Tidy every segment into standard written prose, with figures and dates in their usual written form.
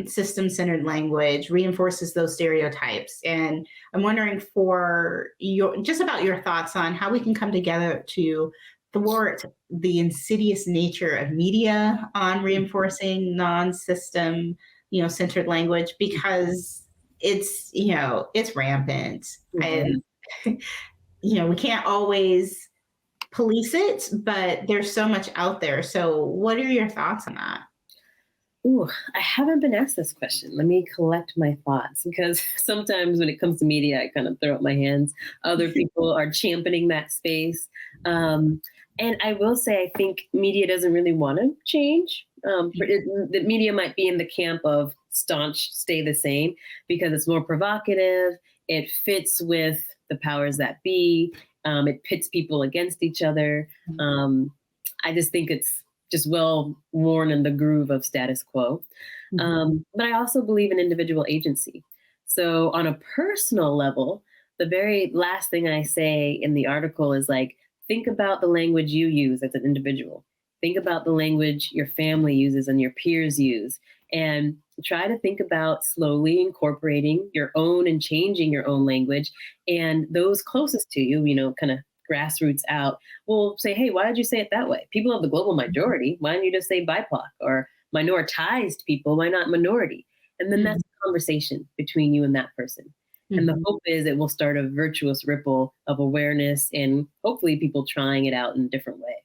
system-centered language reinforces those stereotypes. And I'm wondering for about your thoughts on how we can come together to thwart the insidious nature of media on reinforcing non-system, centered language, because it's rampant. Mhm. And, we can't always police it, but there's so much out there. So what are your thoughts on that? Ooh, I haven't been asked this question. Let me collect my thoughts because sometimes when it comes to media, I kind of throw up my hands. Other people are championing that space. And I will say, I think media doesn't really want to change. The media might be in the camp of staunch, stay the same because it's more provocative. It fits with the powers that be. It pits people against each other. I just think it's just well worn in the groove of status quo. But I also believe in individual agency. So on a personal level, the very last thing I say in the article is like, think about the language you use as an individual. Think about the language your family uses and your peers use. And try to think about slowly incorporating your own and changing your own language. And those closest to you, kind of grassroots out, will say, hey, why did you say it that way? People of the global majority, why don't you just say BIPOC? Or minoritized people, why not minority? And then that's a conversation between you and that person. And the hope is it will start a virtuous ripple of awareness and hopefully people trying it out in a different way.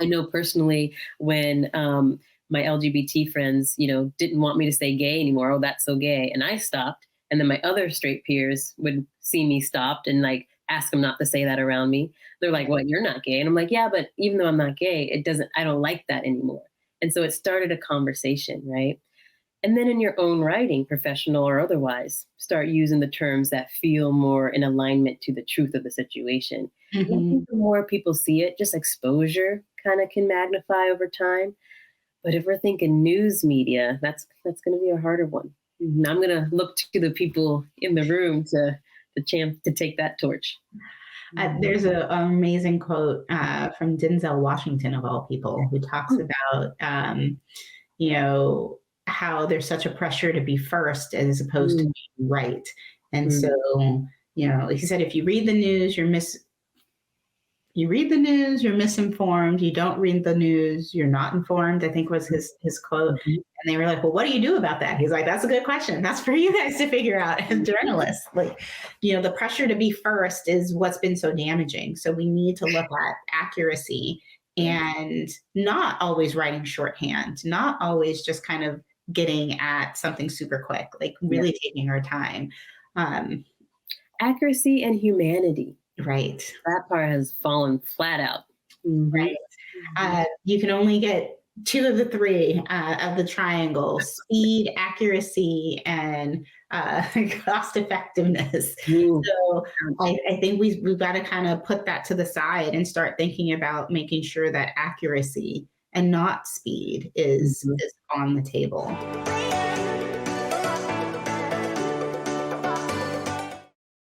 I know personally when my LGBT friends, didn't want me to say gay anymore. Oh, that's so gay. And I stopped. And then my other straight peers would see me stopped and like ask them not to say that around me. They're like, well, you're not gay. And I'm like, yeah, but even though I'm not gay, I don't like that anymore. And so it started a conversation, right? And then in your own writing, professional or otherwise, start using the terms that feel more in alignment to the truth of the situation. And I think the more people see it, just exposure kind of can magnify over time. But if we're thinking news media, that's going to be a harder one. I'm going to look to the people in the room to take that torch. There's an amazing quote from Denzel Washington, of all people, who talks about, how there's such a pressure to be first as opposed to being right. And so, he said, if you read the news, you read the news, you're misinformed. You don't read the news, you're not informed, I think was his quote. And they were like, well, what do you do about that? He's like, that's a good question. That's for you guys to figure out as journalists. Like, the pressure to be first is what's been so damaging. So we need to look at accuracy and not always writing shorthand, not always just kind of getting at something super quick, like really taking our time. Accuracy and humanity. Right. That part has fallen flat out. Right. You can only get two of the three of the triangle: speed, accuracy, and cost effectiveness. So I think we've got to kind of put that to the side and start thinking about making sure that accuracy and not speed is on the table.